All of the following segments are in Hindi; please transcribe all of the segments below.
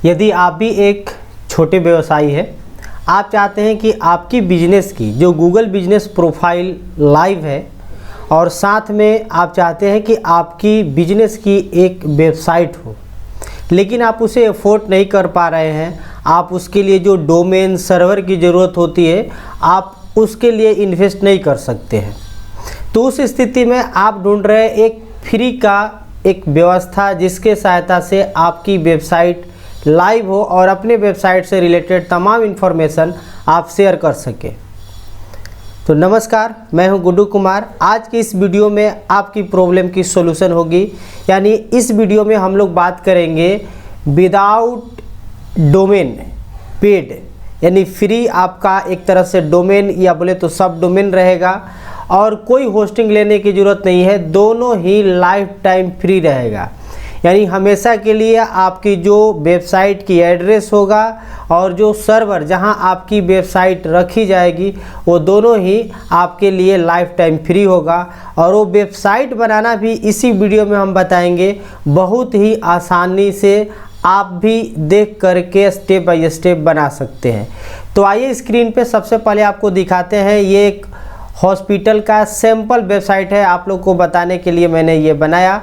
यदि आप भी एक छोटे व्यवसायी हैं, आप चाहते हैं कि आपकी बिजनेस की जो गूगल बिजनेस प्रोफाइल लाइव है और साथ में आप चाहते हैं कि आपकी बिजनेस की एक वेबसाइट हो, लेकिन आप उसे अफोर्ड नहीं कर पा रहे हैं, आप उसके लिए जो डोमेन सर्वर की ज़रूरत होती है आप उसके लिए इन्वेस्ट नहीं कर सकते हैं, तो उस स्थिति में आप ढूंढ रहे हैं एक फ्री का एक व्यवस्था जिसके सहायता से आपकी वेबसाइट लाइव हो और अपने वेबसाइट से रिलेटेड तमाम इन्फॉर्मेशन आप शेयर कर सकें। तो नमस्कार, मैं हूं गुड्डू कुमार। आज की इस वीडियो में आपकी प्रॉब्लम की सॉल्यूशन होगी, यानी इस वीडियो में हम लोग बात करेंगे विदाउट डोमेन पेड, यानी फ्री आपका एक तरह से डोमेन या बोले तो सब डोमेन रहेगा और कोई होस्टिंग लेने की ज़रूरत नहीं है, दोनों ही लाइफ टाइम फ्री रहेगा। यानी हमेशा के लिए आपकी जो वेबसाइट की एड्रेस होगा और जो सर्वर जहां आपकी वेबसाइट रखी जाएगी वो दोनों ही आपके लिए लाइफ टाइम फ्री होगा। और वो वेबसाइट बनाना भी इसी वीडियो में हम बताएंगे, बहुत ही आसानी से आप भी देख करके स्टेप बाय स्टेप बना सकते हैं। तो आइए स्क्रीन पे सबसे पहले आपको दिखाते हैं, ये एक हॉस्पिटल का सैंपल वेबसाइट है, आप लोग को बताने के लिए मैंने ये बनाया।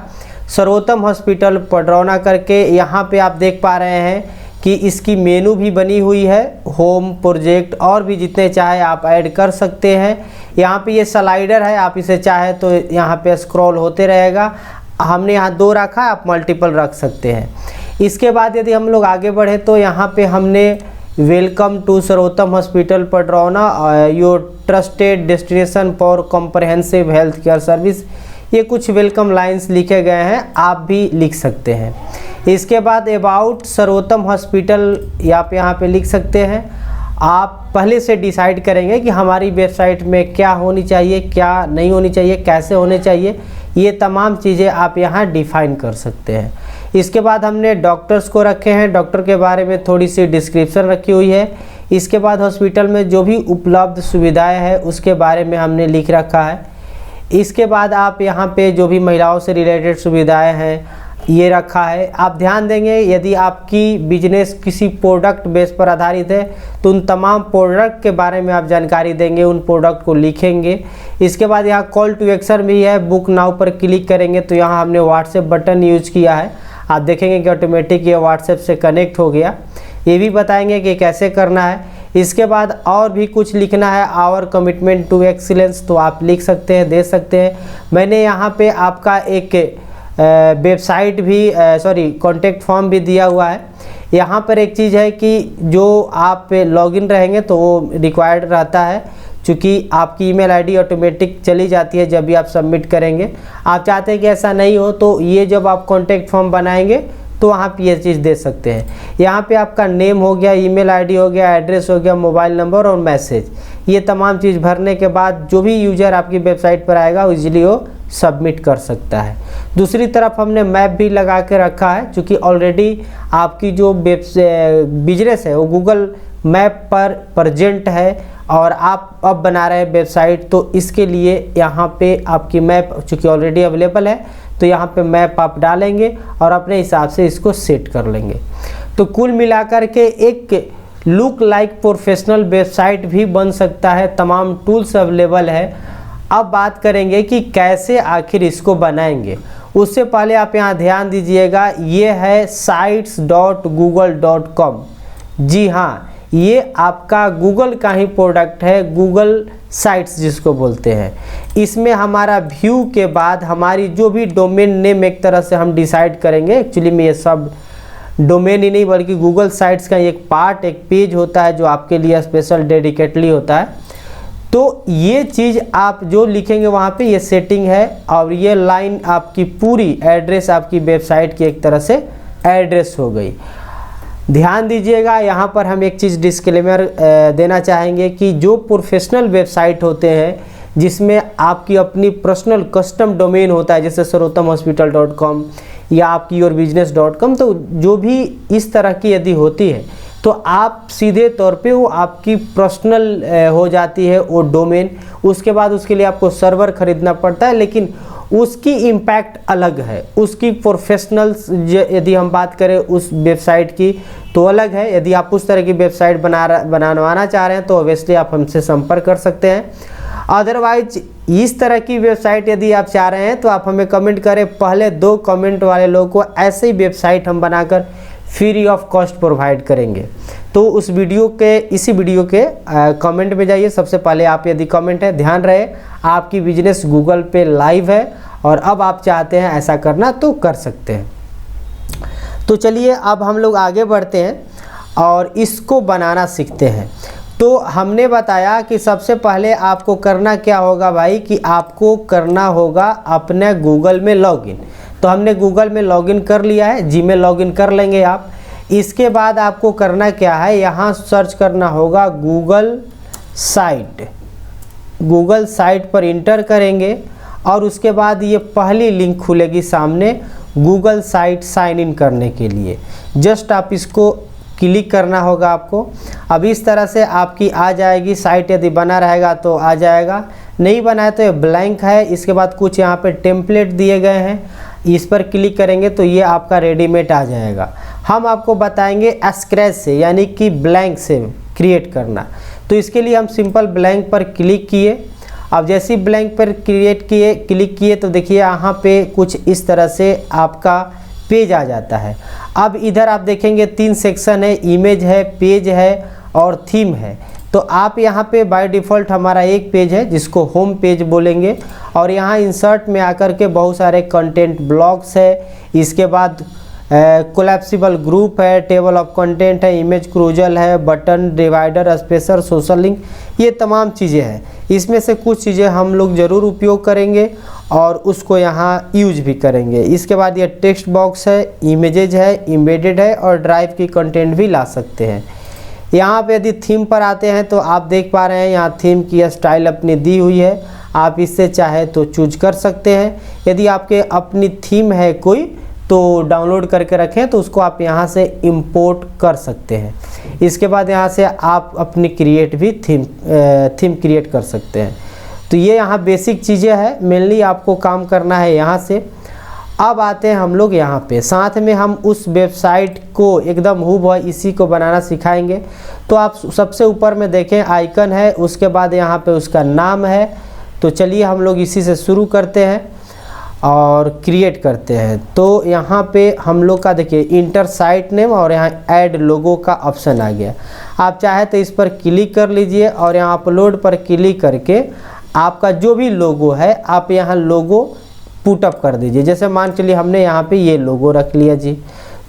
सर्वोत्तम हॉस्पिटल पडरौना करके यहाँ पे आप देख पा रहे हैं कि इसकी मेनू भी बनी हुई है, होम, प्रोजेक्ट और भी जितने चाहे आप ऐड कर सकते हैं। यहाँ पे ये स्लाइडर है, आप इसे चाहे तो यहाँ पे स्क्रॉल होते रहेगा। हमने यहाँ 2 रखा है, आप मल्टीपल रख सकते हैं। इसके बाद यदि हम लोग आगे बढ़े तो यहाँ पे हमने वेलकम टू सर्वोत्तम hospital Padrauna, your trusted destination for comprehensive health care service, ये कुछ वेलकम लाइंस लिखे गए हैं, आप भी लिख सकते हैं। इसके बाद अबाउट सर्वोत्तम हॉस्पिटल आप यहाँ पे लिख सकते हैं। आप पहले से डिसाइड करेंगे कि हमारी वेबसाइट में क्या होनी चाहिए, क्या नहीं होनी चाहिए, कैसे होने चाहिए, ये तमाम चीज़ें आप यहाँ डिफाइन कर सकते हैं। इसके बाद हमने डॉक्टर्स को रखे हैं, डॉक्टर के बारे में थोड़ी सी डिस्क्रिप्शन रखी हुई है। इसके बाद हॉस्पिटल में जो भी उपलब्ध सुविधाएं हैं उसके बारे में हमने लिख रखा है। इसके बाद आप यहाँ पे जो भी महिलाओं से रिलेटेड सुविधाएं हैं ये रखा है। आप ध्यान देंगे यदि आपकी बिजनेस किसी प्रोडक्ट बेस पर आधारित है तो उन तमाम प्रोडक्ट के बारे में आप जानकारी देंगे, उन प्रोडक्ट को लिखेंगे। इसके बाद यहाँ कॉल टू एक्शन भी है, बुक नाउ पर क्लिक करेंगे तो यहाँ हमने व्हाट्सएप बटन यूज किया है, आप देखेंगे कि ऑटोमेटिक ये व्हाट्सएप से कनेक्ट हो गया। ये भी बताएंगे कि कैसे करना है। इसके बाद और भी कुछ लिखना है, आवर कमिटमेंट टू एक्सीलेंस, तो आप लिख सकते हैं, दे सकते हैं। मैंने यहाँ पे आपका एक वेबसाइट भी कॉन्टेक्ट फॉर्म भी दिया हुआ है। यहाँ पर एक चीज़ है कि जो आप लॉगिन रहेंगे तो वो रिक्वायर्ड रहता है, क्योंकि आपकी ईमेल आईडी ऑटोमेटिक चली जाती है जब भी आप सबमिट करेंगे। आप चाहते हैं कि ऐसा नहीं हो तो ये जब आप कॉन्टेक्ट फॉर्म बनाएंगे तो वहाँ पे ये चीज़ दे सकते हैं। यहाँ पे आपका नेम हो गया, ईमेल आईडी हो गया, एड्रेस हो गया, मोबाइल नंबर और मैसेज, ये तमाम चीज़ भरने के बाद जो भी यूज़र आपकी वेबसाइट पर आएगा इजीली वो सबमिट कर सकता है। दूसरी तरफ हमने मैप भी लगा के रखा है, क्योंकि ऑलरेडी आपकी जो बिजनेस है वो गूगल मैप पर प्रेजेंट है और आप अब बना रहे हैं वेबसाइट, तो इसके लिए यहाँ पे आपकी मैप चूँकि ऑलरेडी अवेलेबल है तो यहाँ पे मैप आप डालेंगे और अपने हिसाब से इसको सेट कर लेंगे। तो कुल मिलाकर के एक लुक लाइक प्रोफेशनल वेबसाइट भी बन सकता है, तमाम टूल्स अवेलेबल है। अब बात करेंगे कि कैसे आखिर इसको बनाएंगे। उससे पहले आप यहाँ ध्यान दीजिएगा, ये है sites.google.com। जी हाँ, ये आपका गूगल का ही प्रोडक्ट है, गूगल साइट्स जिसको बोलते हैं। इसमें हमारा व्यू के बाद हमारी जो भी डोमेन नेम एक तरह से हम डिसाइड करेंगे। एक्चुअली में ये सब डोमेन ही नहीं बल्कि गूगल साइट्स का एक पार्ट, एक पेज होता है जो आपके लिए स्पेशल डेडिकेटली होता है। तो ये चीज़ आप जो लिखेंगे वहाँ पे ये सेटिंग है और ये लाइन आपकी पूरी एड्रेस आपकी वेबसाइट की एक तरह से एड्रेस हो गई। ध्यान दीजिएगा, यहाँ पर हम एक चीज़ डिस्क्लेमर देना चाहेंगे कि जो प्रोफेशनल वेबसाइट होते हैं जिसमें आपकी अपनी पर्सनल कस्टम डोमेन होता है, जैसे sarvottamhospital.com या आपकी yourbusiness.com, तो जो भी इस तरह की यदि होती है तो आप सीधे तौर पे वो आपकी पर्सनल हो जाती है वो डोमेन। उसके बाद उसके लिए आपको सर्वर ख़रीदना पड़ता है, लेकिन उसकी इम्पैक्ट अलग है, उसकी प्रोफेशनल्स यदि हम बात करें उस वेबसाइट की तो अलग है। यदि आप उस तरह की वेबसाइट बनवाना चाह रहे हैं तो ऑब्वियसली आप हमसे संपर्क कर सकते हैं। अदरवाइज इस तरह की वेबसाइट यदि आप चाह रहे हैं तो आप हमें कमेंट करें, पहले 2 कमेंट वाले लोगों को ऐसे ही वेबसाइट हम बनाकर फ्री ऑफ कॉस्ट प्रोवाइड करेंगे। तो उस वीडियो के इसी वीडियो के कमेंट में जाइए, सबसे पहले आप यदि कमेंट है, ध्यान रहे आपकी बिजनेस गूगल पे लाइव है और अब आप चाहते हैं ऐसा करना तो कर सकते हैं। तो चलिए अब हम लोग आगे बढ़ते हैं और इसको बनाना सीखते हैं। तो हमने बताया कि सबसे पहले आपको करना क्या होगा भाई, कि आपको करना होगा अपने गूगल में लॉगिन। तो हमने गूगल में लॉगिन कर लिया है, जीमेल लॉगिन कर लेंगे आप। इसके बाद आपको करना क्या है, यहाँ सर्च करना होगा गूगल साइट। गूगल साइट पर इंटर करेंगे और उसके बाद ये पहली लिंक खुलेगी सामने गूगल साइट साइन इन करने के लिए। जस्ट आप इसको क्लिक करना होगा आपको। अब इस तरह से आपकी आ जाएगी साइट, यदि बना रहेगा तो आ जाएगा, नहीं बना है तो ये ब्लैंक है। इसके बाद कुछ यहाँ पे टेम्पलेट दिए गए हैं, इस पर क्लिक करेंगे तो ये आपका रेडीमेड आ जाएगा। हम आपको बताएंगे स्क्रैच से यानी कि ब्लैंक से क्रिएट करना। तो इसके लिए हम सिंपल ब्लैंक पर क्लिक किए। अब जैसे ही ब्लैंक पर क्लिक किए तो देखिए यहाँ पे कुछ इस तरह से आपका पेज आ जाता है। अब इधर आप देखेंगे 3 सेक्शन है, इमेज है, पेज है और थीम है। तो आप यहाँ पे बाय डिफ़ॉल्ट हमारा एक पेज है जिसको होम पेज बोलेंगे और यहाँ इंसर्ट में आकर के बहुत सारे कंटेंट ब्लॉक्स है। इसके बाद कोलैप्सिबल ग्रुप है, टेबल ऑफ कंटेंट है, इमेज क्रूजल है, button divider, spacer, social link, ये तमाम चीज़ें हैं। इसमें से कुछ चीज़ें हम लोग ज़रूर उपयोग करेंगे और उसको यहाँ यूज भी करेंगे। इसके बाद ये टेक्स्ट बॉक्स है, इमेजेज है, एम्बेडेड है और ड्राइव की कंटेंट भी ला सकते हैं। यहाँ पे यदि थीम पर आते हैं तो आप देख पा रहे हैं यहाँ थीम की स्टाइल अपनी दी हुई है, आप इससे चाहे तो चूज कर सकते हैं। यदि आपके अपनी थीम है कोई तो डाउनलोड करके रखें तो उसको आप यहाँ से इंपोर्ट कर सकते हैं। इसके बाद यहाँ से आप अपनी क्रिएट भी थीम क्रिएट कर सकते हैं। तो ये यहाँ बेसिक चीज़ें हैं, मेनली आपको काम करना है यहाँ से। अब आते हैं हम लोग यहाँ पे, साथ में हम उस वेबसाइट को एकदम हूबहू इसी को बनाना सिखाएंगे। तो आप सबसे ऊपर में देखें आइकन है, उसके बाद यहाँ पे उसका नाम है। तो चलिए हम लोग इसी से शुरू करते हैं और क्रिएट करते हैं। तो यहाँ पे हम लोग का देखिए इंटर साइट नेम और यहाँ ऐड लोगो का ऑप्शन आ गया। आप चाहे तो इस पर क्लिक कर लीजिए और यहाँ अपलोड पर क्लिक करके आपका जो भी लोगो है आप यहाँ लोगो पुटअप कर दीजिए। जैसे मान चलिए हमने यहाँ पे ये लोगो रख लिया जी,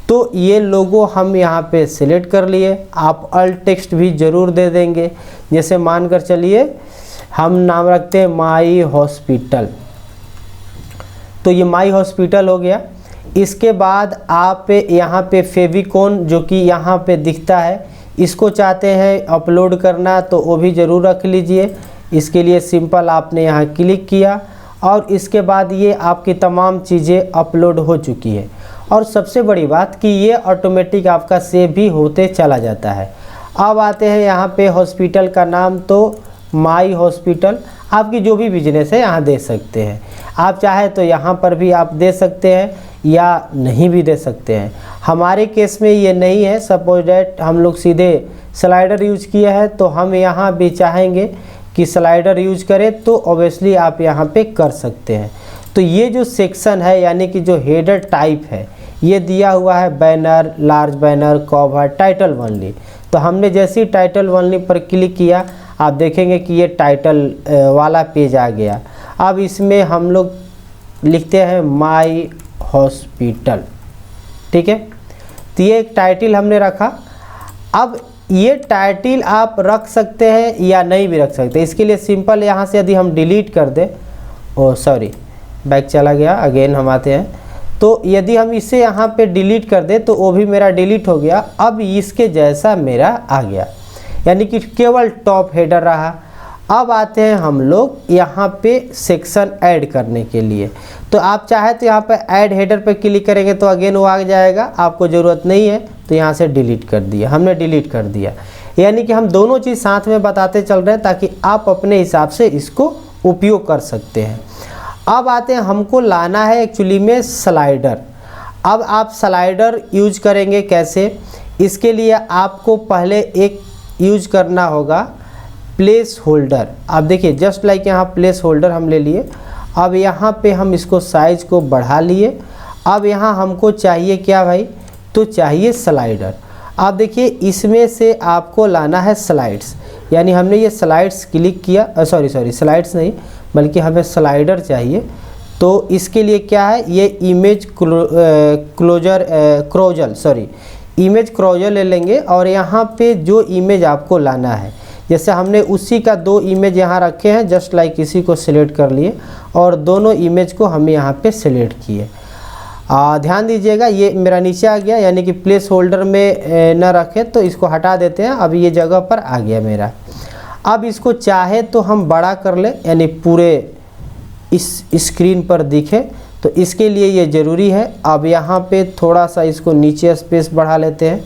तो ये लोगो हम यहाँ पे सिलेक्ट कर लिए। आप अल्ट टेक्स्ट भी ज़रूर दे देंगे। जैसे मान कर चलिए हम नाम रखते हैं माई हॉस्पिटल, तो ये माई हॉस्पिटल हो गया। इसके बाद आप यहाँ पे फेविकॉन जो कि यहाँ पे दिखता है, इसको चाहते हैं अपलोड करना तो वो भी ज़रूर रख लीजिए। इसके लिए सिंपल आपने यहाँ क्लिक किया और इसके बाद ये आपकी तमाम चीज़ें अपलोड हो चुकी है। और सबसे बड़ी बात कि ये ऑटोमेटिक आपका सेव भी होते चला जाता है। अब आते हैं यहाँ पे हॉस्पिटल का नाम, तो माई हॉस्पिटल आपकी जो भी बिजनेस है यहाँ दे सकते हैं। आप चाहे तो यहाँ पर भी आप दे सकते हैं या नहीं भी दे सकते हैं। हमारे केस में ये नहीं है, सपोज डैट हम लोग सीधे स्लाइडर यूज किया है तो हम यहाँ भी चाहेंगे कि स्लाइडर यूज करें तो ऑब्वियसली आप यहाँ पे कर सकते हैं। तो ये जो सेक्शन है यानी कि जो हेडर टाइप है ये दिया हुआ है banner, large banner, cover, title only. तो हमने जैसे ही टाइटल ओनली पर क्लिक किया आप देखेंगे कि ये टाइटल वाला पेज आ गया। अब इसमें हम लोग लिखते हैं माई हॉस्पिटल, ठीक है। तो ये एक टाइटल हमने रखा। अब ये टाइटल आप रख सकते हैं या नहीं भी रख सकते। इसके लिए सिंपल यहाँ से यदि हम डिलीट कर दें, ओ सॉरी बैक चला गया, अगेन हम आते हैं। तो यदि हम इसे यहाँ पे डिलीट कर दें तो वो भी मेरा डिलीट हो गया। अब इसके जैसा मेरा आ गया, यानी कि केवल टॉप हेडर रहा। अब आते हैं हम लोग यहाँ पे सेक्शन ऐड करने के लिए। तो आप चाहे तो यहाँ पे ऐड हेडर पे क्लिक करेंगे तो अगेन वो आ जाएगा, आपको ज़रूरत नहीं है तो यहाँ से डिलीट कर दिया, हमने डिलीट कर दिया। यानी कि हम दोनों चीज़ साथ में बताते चल रहे हैं ताकि आप अपने हिसाब से इसको उपयोग कर सकते हैं। अब आते हैं, हमको लाना है एक्चुअली में स्लाइडर। अब आप स्लाइडर यूज करेंगे कैसे, इसके लिए आपको पहले एक यूज करना होगा प्लेस होल्डर। आप देखिए जस्ट लाइक यहाँ प्लेस होल्डर हम ले लिए। अब यहाँ पे हम इसको साइज को बढ़ा लिए। अब यहाँ हमको चाहिए क्या भाई, तो चाहिए स्लाइडर। आप देखिए इसमें से आपको लाना है स्लाइड्स, यानी हमने ये स्लाइड्स क्लिक किया, सॉरी स्लाइड्स नहीं बल्कि हमें स्लाइडर चाहिए। तो इसके लिए क्या है, ये इमेज इमेज क्रोजल ले लेंगे और यहाँ पे जो इमेज आपको लाना है, जैसे हमने उसी का 2 इमेज यहाँ रखे हैं, जस्ट लाइक इसी को सिलेक्ट कर लिए और दोनों इमेज को हम यहाँ पे सिलेक्ट किए। ध्यान दीजिएगा ये मेरा नीचे आ गया, यानी कि प्लेस होल्डर में न रखें तो इसको हटा देते हैं। अब ये जगह पर आ गया मेरा। अब इसको चाहे तो हम बड़ा कर ले, यानी पूरे इस स्क्रीन पर दिखे, तो इसके लिए ये ज़रूरी है। अब यहाँ पे थोड़ा सा इसको नीचे स्पेस बढ़ा लेते हैं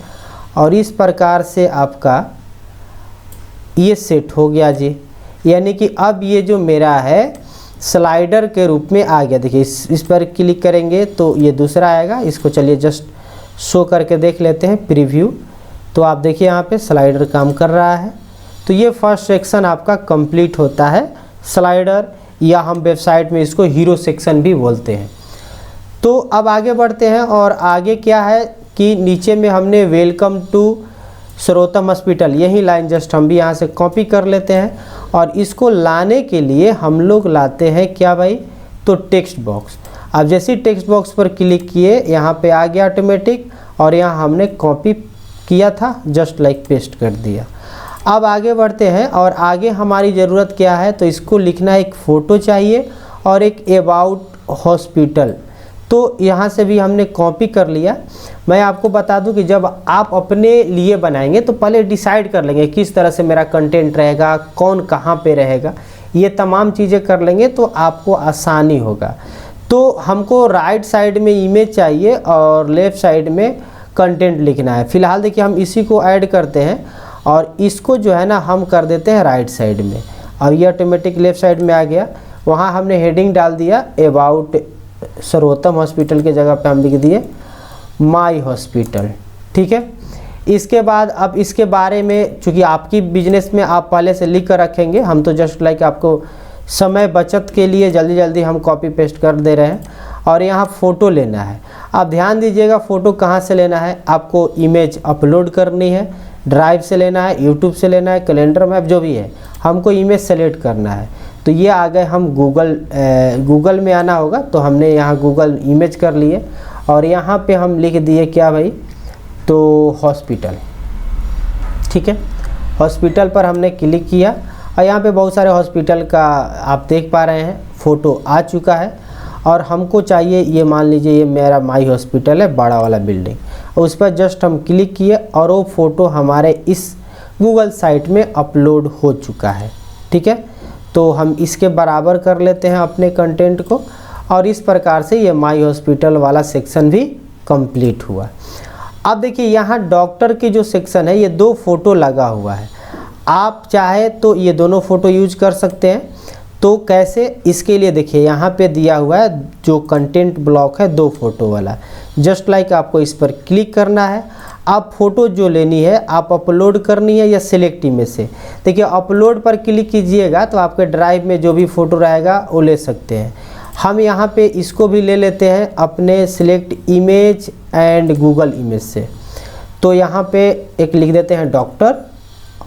और इस प्रकार से आपका ये सेट हो गया जी। यानी कि अब ये जो मेरा है स्लाइडर के रूप में आ गया। देखिए इस पर क्लिक करेंगे तो ये दूसरा आएगा। इसको चलिए जस्ट शो करके देख लेते हैं प्रीव्यू। तो आप देखिए यहाँ पे स्लाइडर काम कर रहा है। तो ये फर्स्ट सेक्शन आपका कंप्लीट होता है स्लाइडर, या हम वेबसाइट में इसको हीरो सेक्शन भी बोलते हैं। तो अब आगे बढ़ते हैं और आगे क्या है कि नीचे में हमने वेलकम टू सर्वोत्तम हॉस्पिटल, यही लाइन जस्ट हम भी यहाँ से कॉपी कर लेते हैं और इसको लाने के लिए हम लोग लाते हैं क्या भाई, तो टेक्स्ट बॉक्स। अब जैसे टेक्स्ट बॉक्स पर क्लिक किए यहाँ पे आ गया ऑटोमेटिक और यहाँ हमने कॉपी किया था, जस्ट लाइक पेस्ट कर दिया। अब आगे बढ़ते हैं और आगे हमारी ज़रूरत क्या है, तो इसको लिखना एक फ़ोटो चाहिए और एक अबाउट हॉस्पिटल। तो यहाँ से भी हमने कॉपी कर लिया। मैं आपको बता दूं कि जब आप अपने लिए बनाएंगे तो पहले डिसाइड कर लेंगे किस तरह से मेरा कंटेंट रहेगा, कौन कहाँ पे रहेगा, ये तमाम चीज़ें कर लेंगे तो आपको आसानी होगा। तो हमको राइट साइड में इमेज चाहिए और लेफ़्ट साइड में कंटेंट लिखना है। फ़िलहाल देखिए हम इसी को ऐड करते हैं और इसको जो है ना हम कर देते हैं राइट साइड में और ये ऑटोमेटिक लेफ़्ट साइड में आ गया। वहाँ हमने हेडिंग डाल दिया अबाउट सर्वोत्तम हॉस्पिटल के जगह पे हम लिख दिए माई हॉस्पिटल। ठीक है, इसके बाद अब इसके बारे में चूँकि आपकी बिजनेस में आप पहले से लिख कर रखेंगे, हम तो जस्ट लाइक आपको समय बचत के लिए जल्दी जल्दी हम कॉपी पेस्ट कर दे रहे हैं। और यहाँ फ़ोटो लेना है। आप ध्यान दीजिएगा फ़ोटो कहाँ से लेना है, आपको इमेज अपलोड करनी है, ड्राइव से लेना है, यूट्यूब से लेना है, कैलेंडर मैप जो भी है, हमको इमेज सेलेक्ट करना है। तो ये आ गए हम गूगल में आना होगा, तो हमने यहाँ गूगल इमेज कर लिए और यहाँ पे हम लिख दिए क्या भाई, तो हॉस्पिटल। ठीक है, हॉस्पिटल पर हमने क्लिक किया और यहाँ पे बहुत सारे हॉस्पिटल का आप देख पा रहे हैं फ़ोटो आ चुका है। और हमको चाहिए ये, मान लीजिए ये मेरा माई हॉस्पिटल है, बड़ा वाला बिल्डिंग, और उस पर जस्ट हम क्लिक किए और वो फ़ोटो हमारे इस गूगल साइट में अपलोड हो चुका है। ठीक है, तो हम इसके बराबर कर लेते हैं अपने कंटेंट को और इस प्रकार से ये माई हॉस्पिटल वाला सेक्शन भी कंप्लीट हुआ। अब देखिए यहाँ डॉक्टर की जो सेक्शन है, ये 2 फ़ोटो लगा हुआ है। आप चाहे तो ये दोनों फ़ोटो यूज कर सकते हैं। तो कैसे, इसके लिए देखिए यहाँ पे दिया हुआ है जो कंटेंट ब्लॉक है 2 फ़ोटो वाला, जस्ट लाइक आपको इस पर क्लिक करना है। आप फ़ोटो जो लेनी है आप अपलोड करनी है या सिलेक्ट इमेज से। देखिए अपलोड पर क्लिक कीजिएगा तो आपके ड्राइव में जो भी फ़ोटो रहेगा वो ले सकते हैं। हम यहाँ पे इसको भी ले लेते हैं अपने select image and Google image से। तो यहाँ पे एक लिख देते हैं डॉक्टर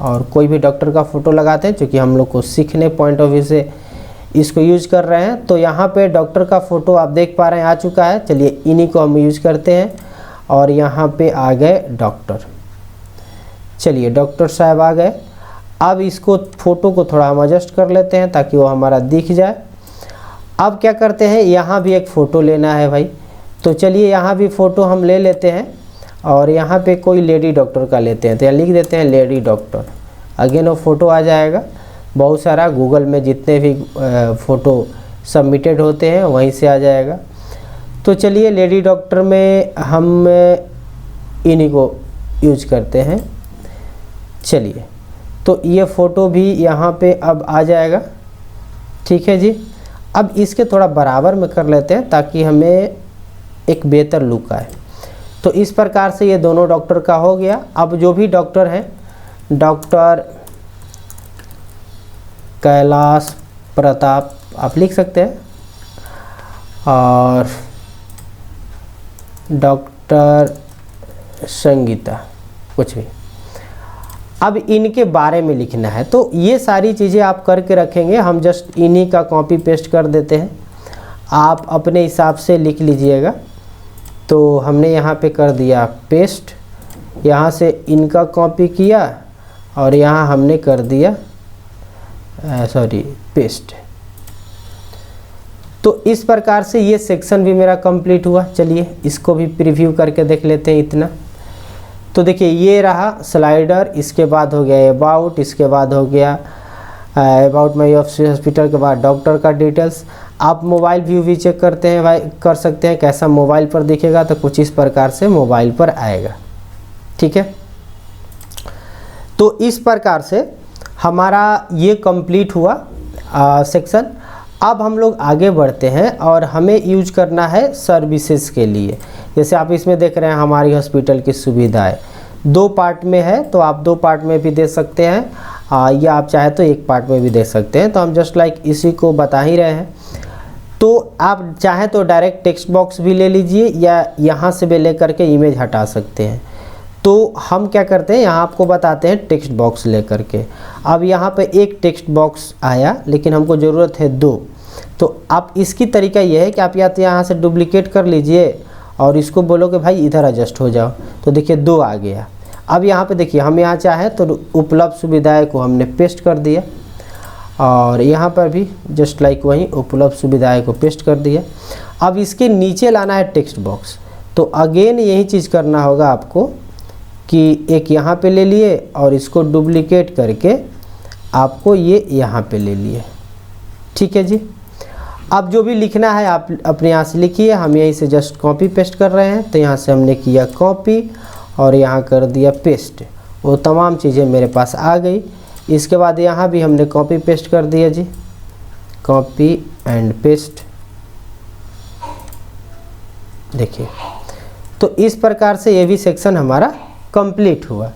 और कोई भी डॉक्टर का फ़ोटो लगाते हैं, क्योंकि हम लोग को सीखने पॉइंट ऑफ व्यू से इसको यूज कर रहे हैं। तो यहाँ पे डॉक्टर का फ़ोटो आप देख पा रहे हैं आ चुका है। चलिए इन्हीं को हम यूज करते हैं और यहाँ पे आ गए डॉक्टर। चलिए डॉक्टर साहब आ गए। अब इसको फ़ोटो को थोड़ा हम एडजस्ट कर लेते हैं ताकि वो हमारा दिख जाए। अब क्या करते हैं, यहाँ भी एक फ़ोटो लेना है भाई, तो चलिए यहाँ भी फ़ोटो हम ले लेते हैं और यहाँ पे कोई लेडी डॉक्टर का लेते हैं। तो यहाँ लिख देते हैं लेडी डॉक्टर, अगेन वो फ़ोटो आ जाएगा। बहुत सारा गूगल में जितने भी फ़ोटो सबमिटेड होते हैं वहीं से आ जाएगा। तो चलिए लेडी डॉक्टर में हम इन्हीं को यूज करते हैं। चलिए तो ये फ़ोटो भी यहाँ पे अब आ जाएगा। ठीक है जी। अब इसके थोड़ा बराबर में कर लेते हैं ताकि हमें एक बेहतर लुक आए। तो इस प्रकार से ये दोनों डॉक्टर का हो गया। अब जो भी डॉक्टर हैं, डॉक्टर कैलाश प्रताप आप लिख सकते हैं, और डॉक्टर संगीता, कुछ भी। अब इनके बारे में लिखना है, तो ये सारी चीज़ें आप करके रखेंगे। हम जस्ट इन्हीं का कॉपी पेस्ट कर देते हैं, आप अपने हिसाब से लिख लीजिएगा। तो हमने यहाँ पे कर दिया पेस्ट, यहाँ से इनका कॉपी किया और यहाँ हमने कर दिया पेस्ट। तो इस प्रकार से ये सेक्शन भी मेरा कंप्लीट हुआ। चलिए इसको भी प्रीव्यू करके देख लेते हैं इतना। तो देखिए ये रहा स्लाइडर, इसके बाद हो गया अबाउट, इसके बाद हो गया अबाउट माई हॉस्पिटल के बाद डॉक्टर का डिटेल्स। आप मोबाइल व्यू भी चेक करते हैं भाई, कर सकते हैं कैसा मोबाइल पर दिखेगा, तो कुछ इस प्रकार से मोबाइल पर आएगा। ठीक है, तो इस प्रकार से हमारा ये कंप्लीट हुआ सेक्शन। अब हम लोग आगे बढ़ते हैं और हमें यूज करना है सर्विसेज के लिए। जैसे आप इसमें देख रहे हैं हमारी हॉस्पिटल की सुविधाएं 2 पार्ट में है, तो आप 2 पार्ट में भी दे सकते हैं या आप चाहे तो 1 पार्ट में भी दे सकते हैं। तो हम जस्ट लाइक इसी को बता ही रहे हैं। तो आप चाहे तो डायरेक्ट टेक्स्ट बॉक्स भी ले लीजिए या यहाँ से भी ले करके इमेज हटा सकते हैं। तो हम क्या करते हैं, यहाँ आपको बताते हैं टेक्स्ट बॉक्स ले करके। अब यहाँ पे एक टेक्स्ट बॉक्स आया, लेकिन हमको ज़रूरत है 2। तो आप इसकी तरीका ये है कि आप या तो यहाँ से डुप्लीकेट कर लीजिए और इसको बोलो कि भाई इधर एडजस्ट हो जाओ, तो देखिए 2 आ गया। अब यहाँ पे देखिए हम यहाँ चाहे तो उपलब्ध सुविधाएं को हमने पेस्ट कर दिया और यहाँ पर भी जस्ट लाइक वहीं उपलब्ध सुविधाएं को पेस्ट कर दिया। अब इसके नीचे लाना है टेक्स्ट बॉक्स, तो अगेन यही चीज़ करना होगा आपको कि एक यहाँ पे ले लिए और इसको डुप्लीकेट करके आपको ये यहाँ पे ले लिए। ठीक है जी, अब जो भी लिखना है आप अपने यहाँ से लिखिए, हम यहीं से जस्ट कॉपी पेस्ट कर रहे हैं। तो यहाँ से हमने किया कॉपी और यहाँ कर दिया पेस्ट, वो तमाम चीज़ें मेरे पास आ गई। इसके बाद यहाँ भी हमने कॉपी पेस्ट कर दिया जी, कॉपी एंड पेस्ट। देखिए, तो इस प्रकार से ये भी सेक्शन हमारा कंप्लीट हुआ।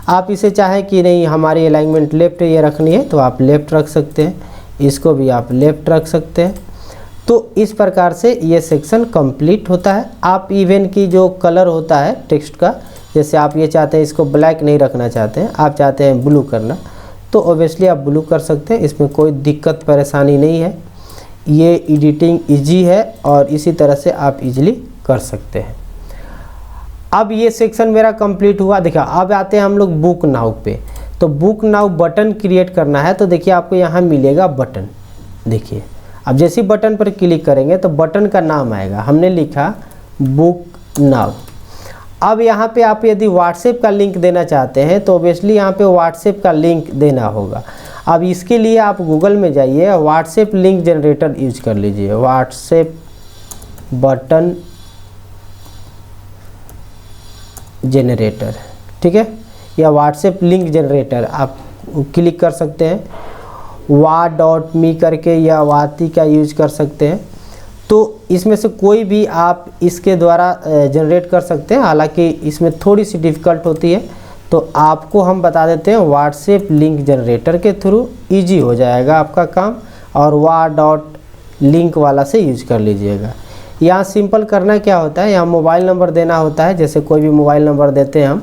आप इसे चाहे कि नहीं हमारी अलाइनमेंट लेफ्ट ये रखनी है तो आप लेफ्ट रख सकते हैं, इसको भी आप लेफ्ट रख सकते हैं। तो इस प्रकार से ये सेक्शन कंप्लीट होता है। आप इवन की जो कलर होता है टेक्स्ट का, जैसे आप ये चाहते हैं इसको ब्लैक नहीं रखना चाहते हैं, आप चाहते हैं ब्लू करना, तो ओबियसली आप ब्लू कर सकते हैं, इसमें कोई दिक्कत परेशानी नहीं है। ये एडिटिंग इजी है और इसी तरह से आप इजीली कर सकते हैं। अब ये सेक्शन मेरा कंप्लीट हुआ। देखिए अब आते हैं हम लोग बुक नाउ पे। तो बुक नाउ बटन क्रिएट करना है, तो देखिए आपको यहाँ मिलेगा बटन। देखिए अब जैसे ही बटन पर क्लिक करेंगे तो बटन का नाम आएगा, हमने लिखा बुक नाउ। अब यहाँ पे आप यदि व्हाट्सएप का लिंक देना चाहते हैं तो ऑब्वियसली यहाँ पे व्हाट्सएप का लिंक देना होगा। अब इसके लिए आप गूगल में जाइए, व्हाट्सएप लिंक जनरेटर यूज कर लीजिए, व्हाट्सएप बटन जनरेटर, ठीक है, या व्हाट्सएप लिंक जनरेटर आप क्लिक कर सकते हैं। wa.me करके या वाती का यूज कर सकते हैं। तो इसमें से कोई भी आप इसके द्वारा जनरेट कर सकते हैं, हालांकि इसमें थोड़ी सी डिफ़िकल्ट होती है। तो आपको हम बता देते हैं व्हाट्सएप लिंक जनरेटर के थ्रू इजी हो जाएगा आपका काम, और wa.link वाला से यूज कर लीजिएगा। यहाँ सिंपल करना क्या होता है, यहाँ मोबाइल नंबर देना होता है। जैसे कोई भी मोबाइल नंबर देते हैं हम,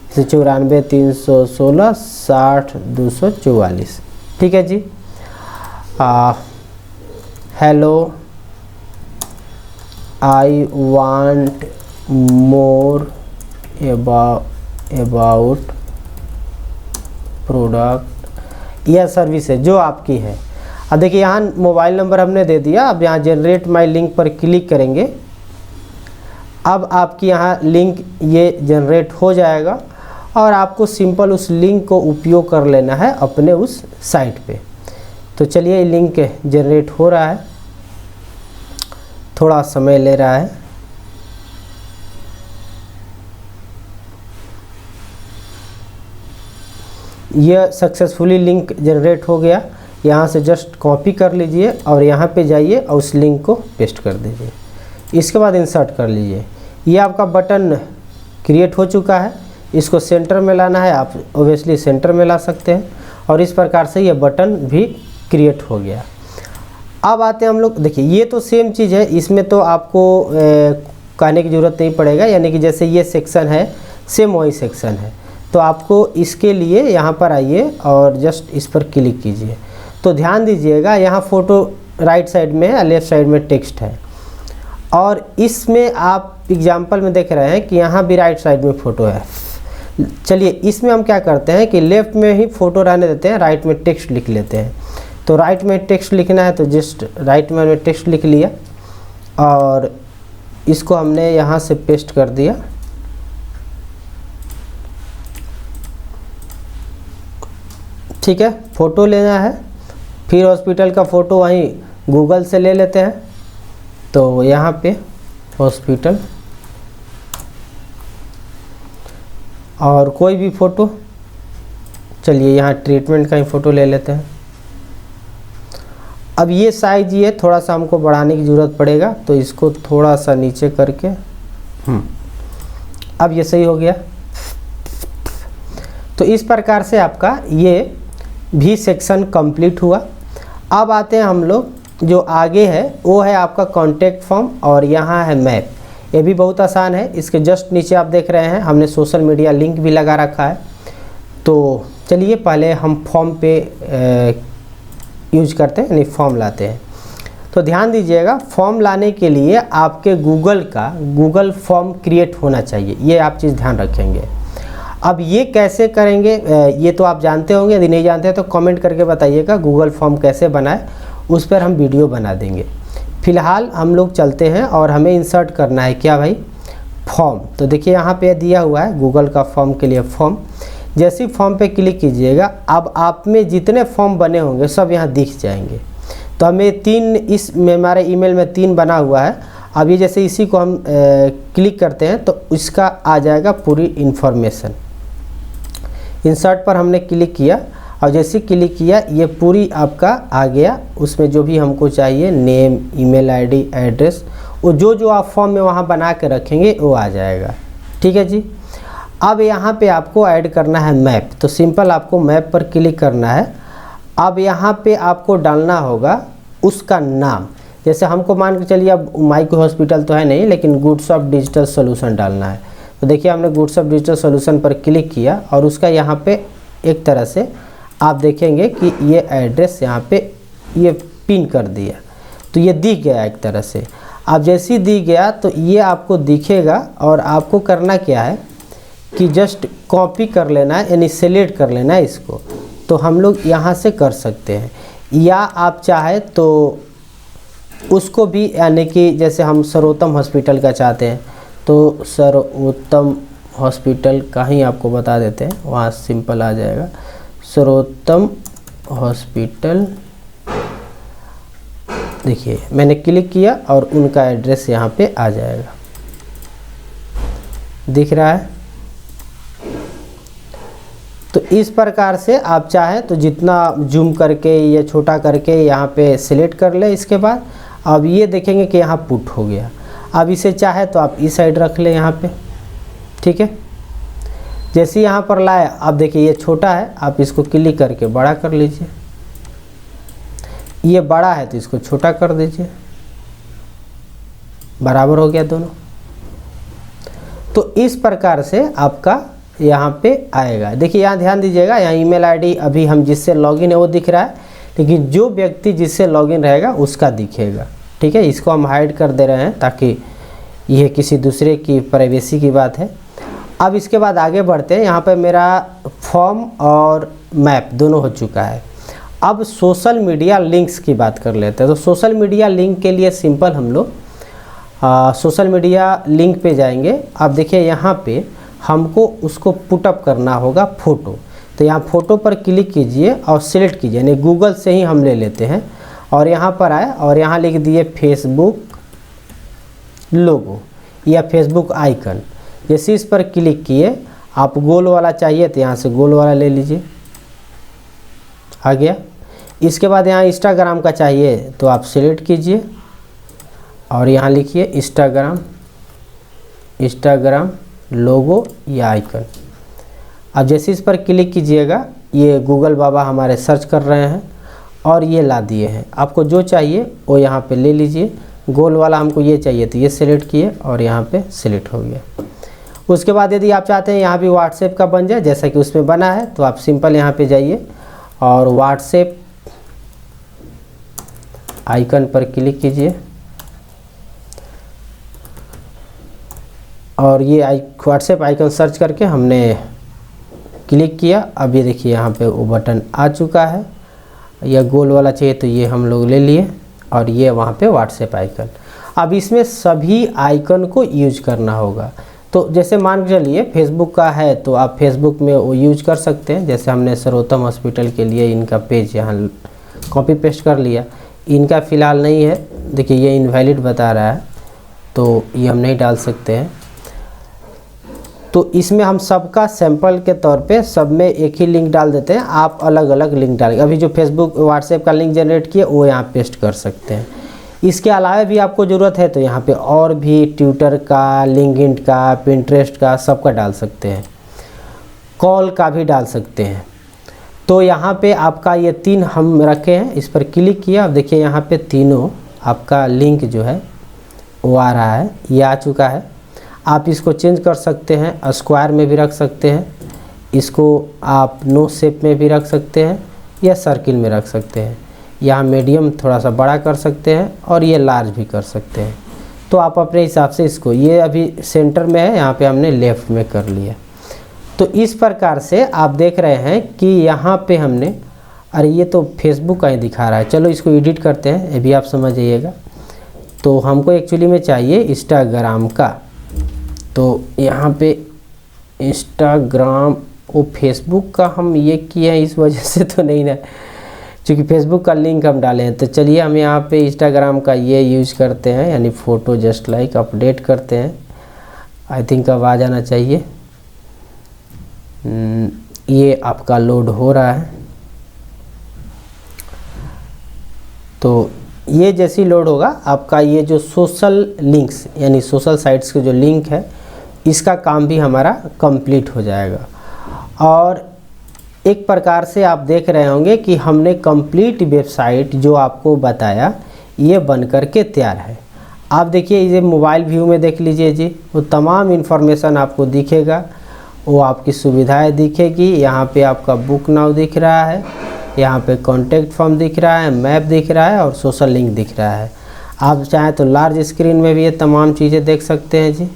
जैसे 94 316 60 244, ठीक है जी। Hello I want more about product या सर्विस है जो आपकी है। अब देखिए यहाँ मोबाइल नंबर हमने दे दिया। अब यहाँ जनरेट माई लिंक पर क्लिक करेंगे, अब आपकी यहाँ लिंक ये जनरेट हो जाएगा और आपको सिंपल उस लिंक को उपयोग कर लेना है अपने उस साइट पे। तो चलिए लिंक जनरेट हो रहा है, थोड़ा समय ले रहा है। यह सक्सेसफुली लिंक जनरेट हो गया। यहाँ से जस्ट कॉपी कर लीजिए और यहाँ पे जाइए और उस लिंक को पेस्ट कर दीजिए। इसके बाद इंसर्ट कर लीजिए। ये आपका बटन क्रिएट हो चुका है। इसको सेंटर में लाना है, आप ओबियसली सेंटर में ला सकते हैं और इस प्रकार से ये बटन भी क्रिएट हो गया। अब आते हैं हम लोग, देखिए ये तो सेम चीज़ है, इसमें तो आपको कहने की ज़रूरत नहीं पड़ेगा, यानी कि जैसे ये सेक्शन है सेम वही सेक्शन है। तो आपको इसके लिए यहाँ पर आइए और जस्ट इस पर क्लिक कीजिए। तो ध्यान दीजिएगा यहाँ फ़ोटो राइट साइड में है, लेफ़्ट साइड में टेक्स्ट है और इसमें आप एग्जाम्पल में देख रहे हैं कि यहाँ भी राइट साइड में फ़ोटो है। चलिए इसमें हम क्या करते हैं कि लेफ़्ट में ही फ़ोटो रहने देते हैं, राइट में टेक्स्ट लिख लेते हैं। तो राइट में टेक्स्ट लिखना है तो जस्ट राइट में हमने टेक्स्ट लिख लिया और इसको हमने यहाँ से पेस्ट कर दिया। ठीक है, फ़ोटो लेना है, फिर हॉस्पिटल का फ़ोटो वहीं गूगल से ले लेते हैं। तो यहाँ पे हॉस्पिटल और कोई भी फ़ोटो, चलिए यहाँ ट्रीटमेंट का ही फ़ोटो ले लेते हैं। अब ये साइज ये थोड़ा सा हमको बढ़ाने की ज़रूरत पड़ेगा, तो इसको थोड़ा सा नीचे करके अब ये सही हो गया। तो इस प्रकार से आपका ये भी सेक्शन कंप्लीट हुआ। अब आते हैं हम लोग, जो आगे है वो है आपका कॉन्टैक्ट फॉर्म और यहाँ है मैप। ये भी बहुत आसान है। इसके जस्ट नीचे आप देख रहे हैं हमने सोशल मीडिया लिंक भी लगा रखा है। तो चलिए पहले हम फॉर्म पे यूज करते हैं, यानी फॉर्म लाते हैं। तो ध्यान दीजिएगा, फॉर्म लाने के लिए आपके गूगल फॉर्म क्रिएट होना चाहिए, ये आप चीज़ ध्यान रखेंगे। अब ये कैसे करेंगे ये तो आप जानते होंगे, यदि नहीं जानते हैं तो कमेंट करके बताइएगा गूगल फॉर्म कैसे बनाए, उस पर हम वीडियो बना देंगे। फ़िलहाल हम लोग चलते हैं और हमें इंसर्ट करना है क्या भाई, फॉर्म। तो देखिए यहाँ पे दिया हुआ है गूगल का फॉर्म के लिए फॉर्म। जैसे ही फॉर्म पे क्लिक कीजिएगा, अब आप में जितने फॉर्म बने होंगे सब यहाँ दिख जाएंगे। तो हमें 3 इसमें हमारे ईमेल में 3 बना हुआ है। अब ये जैसे इसी को हम क्लिक करते हैं तो इसका आ जाएगा पूरी इन्फॉर्मेशन। इंसर्ट पर हमने क्लिक किया और जैसे क्लिक किया ये पूरी आपका आ गया। उसमें जो भी हमको चाहिए नेम, ईमेल आईडी, एड्रेस, वो जो आप फॉर्म में वहाँ बना के रखेंगे वो आ जाएगा। ठीक है जी। अब यहाँ पे आपको ऐड करना है मैप। तो सिंपल आपको मैप पर क्लिक करना है। अब यहाँ पे आपको डालना होगा उसका नाम। जैसे हमको मान के चलिए, अब माइको हॉस्पिटल तो है नहीं, लेकिन गुड्स ऑफ डिजिटल सॉल्यूशन डालना है। तो देखिए हमने गुड्स ऑफ डिजिटल सॉल्यूशन पर क्लिक किया और उसका यहाँ पे एक तरह से आप देखेंगे कि ये एड्रेस यहाँ पे ये पिन कर दिया, तो ये दिख गया एक तरह से। अब जैसे ही दिख गया तो ये आपको दिखेगा और आपको करना क्या है कि जस्ट कॉपी कर लेना है, यानी सेलेक्ट कर लेना है इसको। तो हम लोग यहाँ से कर सकते हैं, या आप चाहे तो उसको भी, यानी कि जैसे हम सर्वोत्तम हॉस्पिटल का चाहते हैं तो सर्वोत्तम हॉस्पिटल का ही आपको बता देते हैं, वहाँ सिंपल आ जाएगा सर्वोत्तम हॉस्पिटल। देखिए मैंने क्लिक किया और उनका एड्रेस यहाँ पे आ जाएगा, दिख रहा है। तो इस प्रकार से आप चाहें तो जितना जूम करके या छोटा करके यहाँ पे सिलेक्ट कर ले। इसके बाद अब ये देखेंगे कि यहाँ पुट हो गया। अब इसे चाहे तो आप इस साइड रख ले यहाँ पे, ठीक है। जैसे यहाँ पर लाए, अब देखिए ये छोटा है, आप इसको क्लिक करके बड़ा कर लीजिए। ये बड़ा है तो इसको छोटा कर दीजिए, बराबर हो गया दोनों। तो इस प्रकार से आपका यहाँ पे आएगा। देखिए यहाँ ध्यान दीजिएगा, यहाँ ईमेल आईडी अभी हम जिससे लॉगिन है वो दिख रहा है, लेकिन जो व्यक्ति जिससे लॉगिन रहेगा उसका दिखेगा। ठीक है, इसको हम हाइड कर दे रहे हैं ताकि यह किसी दूसरे की प्राइवेसी की बात है। अब इसके बाद आगे बढ़ते हैं। यहाँ पे मेरा फॉर्म और मैप दोनों हो चुका है। अब सोशल मीडिया लिंक्स की बात कर लेते हैं। तो सोशल मीडिया लिंक के लिए सिंपल हम लोग सोशल मीडिया लिंक पे जाएंगे। अब देखिए यहाँ पे हमको उसको पुटअप करना होगा फ़ोटो। तो यहाँ फ़ोटो पर क्लिक कीजिए और सिलेक्ट कीजिए, यानी गूगल से ही हम ले लेते हैं और यहाँ पर आए और यहाँ लिख दिए फेसबुक लोगो या फेसबुक आइकन। जैसे इस पर क्लिक किए, आप गोल वाला चाहिए तो यहाँ से गोल वाला ले लीजिए, आ गया। इसके बाद यहाँ इंस्टाग्राम का चाहिए तो आप सिलेक्ट कीजिए और यहाँ लिखिए इंस्टाग्राम लोगो या आइकन। अब जैसे इस पर क्लिक कीजिएगा ये गूगल बाबा हमारे सर्च कर रहे हैं और ये ला दिए हैं। आपको जो चाहिए वो यहाँ पे ले लीजिए। गोल वाला हमको ये चाहिए तो ये सिलेक्ट किए और यहाँ पे सिलेक्ट हो गया। उसके बाद यदि आप चाहते हैं यहाँ भी व्हाट्सएप का बन जाए जैसा कि उसमें बना है तो आप सिंपल यहाँ पे जाइए और व्हाट्सएप आइकन पर क्लिक कीजिए और ये व्हाट्सएप आइकन सर्च करके हमने क्लिक किया। अब ये देखिए यहाँ पे वो बटन आ चुका है। या गोल वाला चाहिए तो ये हम लोग ले लिए और ये वहाँ पे व्हाट्सएप आइकन। अब इसमें सभी आइकन को यूज करना होगा। तो जैसे मान के चलिए फेसबुक का है तो आप फेसबुक में वो यूज कर सकते हैं। जैसे हमने सर्वोत्तम हॉस्पिटल के लिए इनका पेज यहाँ कॉपी पेस्ट कर लिया। इनका फ़िलहाल नहीं है, देखिए ये इनवैलिड बता रहा है तो ये हम नहीं डाल सकते हैं। तो इसमें हम सबका सैंपल के तौर पे सब में एक ही लिंक डाल देते हैं। आप अलग अलग लिंक डालेंगे। अभी जो फेसबुक व्हाट्सएप का लिंक जनरेट किए वो यहाँ पेस्ट कर सकते हैं। इसके अलावा भी आपको ज़रूरत है तो यहाँ पे और भी ट्विटर का, लिंक्डइन का, पिंटरेस्ट का सबका डाल सकते हैं। कॉल का भी डाल सकते हैं। तो यहाँ पे आपका ये 3 हम रखे हैं, इस पर क्लिक किया। अब देखिए यहाँ पे तीनों आपका लिंक जो है वो आ रहा है, ये आ चुका है। आप इसको चेंज कर सकते हैं, स्क्वायर में भी रख सकते हैं, इसको आप नो शेप में भी रख सकते हैं या सर्किल में रख सकते हैं। यहाँ मीडियम थोड़ा सा बड़ा कर सकते हैं और ये लार्ज भी कर सकते हैं। तो आप अपने हिसाब से इसको, ये अभी सेंटर में है, यहाँ पे हमने लेफ़्ट में कर लिया। तो इस प्रकार से आप देख रहे हैं कि यहाँ पे हमने, अरे ये तो फेसबुक का ही दिखा रहा है, चलो इसको एडिट करते हैं, ये भी आप समझ जाइएगा। तो हमको एक्चुअली में चाहिए इंस्टाग्राम का। तो यहाँ पे इंस्टाग्राम, वो फेसबुक का हम ये किए हैं इस वजह से तो नहीं ना, क्योंकि फेसबुक का लिंक हम डाले हैं। तो चलिए हम यहाँ पे इंस्टाग्राम का ये यूज करते हैं, यानी फ़ोटो जस्ट लाइक अपडेट करते हैं। आई थिंक अब आ जाना चाहिए। ये आपका लोड हो रहा है। तो ये जैसी लोड होगा आपका ये जो सोशल लिंक्स यानी सोशल साइट्स के जो लिंक है इसका काम भी हमारा कंप्लीट हो जाएगा। और एक प्रकार से आप देख रहे होंगे कि हमने कंप्लीट वेबसाइट जो आपको बताया ये बन कर के तैयार है। आप देखिए ये मोबाइल व्यू में देख लीजिए जी, वो तमाम इन्फॉर्मेशन आपको दिखेगा, वो आपकी सुविधाएं दिखेगी। यहाँ पे आपका बुक नाउ दिख रहा है, यहाँ पे कॉन्टैक्ट फॉर्म दिख रहा है, मैप दिख रहा है और सोशल लिंक दिख रहा है। आप चाहें तो लार्ज स्क्रीन में भी ये तमाम चीज़ें देख सकते हैं जी।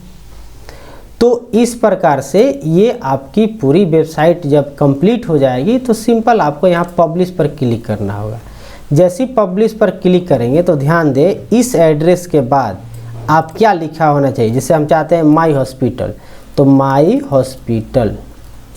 तो इस प्रकार से ये आपकी पूरी वेबसाइट जब कंप्लीट हो जाएगी तो सिंपल आपको यहाँ पब्लिश पर क्लिक करना होगा। जैसे ही पब्लिश पर क्लिक करेंगे तो ध्यान दें इस एड्रेस के बाद आप क्या लिखा होना चाहिए। जैसे हम चाहते हैं माई हॉस्पिटल, तो माई हॉस्पिटल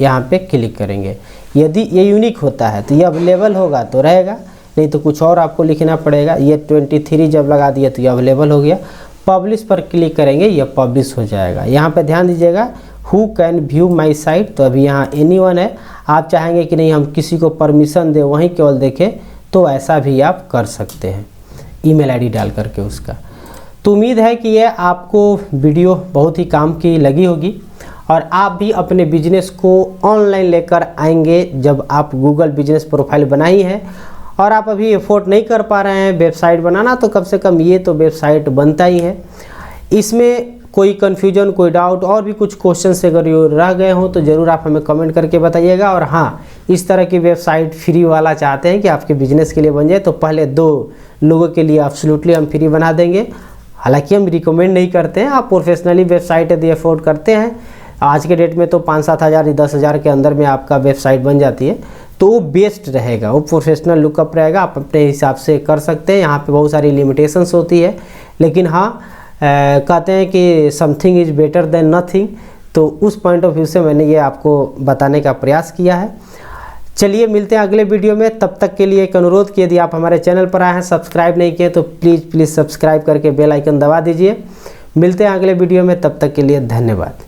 यहाँ पे क्लिक करेंगे। यदि ये यूनिक होता है तो ये अवेलेबल होगा तो रहेगा, नहीं तो कुछ और आपको लिखना पड़ेगा। ये 23 जब लगा दिया तो ये अवेलेबल हो गया। पब्लिश पर क्लिक करेंगे, ये पब्लिश हो जाएगा। यहाँ पे ध्यान दीजिएगा who can view my site, तो अभी यहाँ एनीवन है। आप चाहेंगे कि नहीं हम किसी को परमिशन दें वहीं केवल देखें, तो ऐसा भी आप कर सकते हैं ईमेल आईडी डाल करके उसका। तो उम्मीद है कि ये आपको वीडियो बहुत ही काम की लगी होगी और आप भी अपने बिजनेस को ऑनलाइन लेकर आएंगे जब आप गूगल बिजनेस प्रोफाइल बनाई है और आप अभी एफोर्ड नहीं कर पा रहे हैं वेबसाइट बनाना, तो कम से कम ये तो वेबसाइट बनता ही है। इसमें कोई कन्फ्यूजन, कोई डाउट और भी कुछ क्वेश्चन अगर रह गए हों तो ज़रूर आप हमें कमेंट करके बताइएगा। और हाँ, इस तरह की वेबसाइट फ्री वाला चाहते हैं कि आपके बिजनेस के लिए बन जाए तो पहले 2 लोगों के लिए एब्सोल्युटली हम फ्री बना देंगे। हालांकि हम रिकमेंड नहीं करते हैं, आप प्रोफेशनली वेबसाइट यदि अफोर्ड करते हैं, आज के डेट में तो 5-7 हज़ार 10 हज़ार के अंदर में आपका वेबसाइट बन जाती है, तो वो बेस्ट रहेगा, वो प्रोफेशनल लुकअप रहेगा। आप अपने हिसाब से कर सकते हैं। यहाँ पे बहुत सारी लिमिटेशंस होती है, लेकिन हाँ कहते हैं कि something is better than nothing, तो उस पॉइंट ऑफ व्यू से मैंने ये आपको बताने का प्रयास किया है। चलिए मिलते हैं अगले वीडियो में। तब तक के लिए एक अनुरोध कि यदि आप हमारे चैनल पर आए हैं, सब्सक्राइब नहीं किए तो प्लीज़ सब्सक्राइब करके बेल आइकन दबा दीजिए। मिलते हैं अगले वीडियो में, तब तक के लिए धन्यवाद।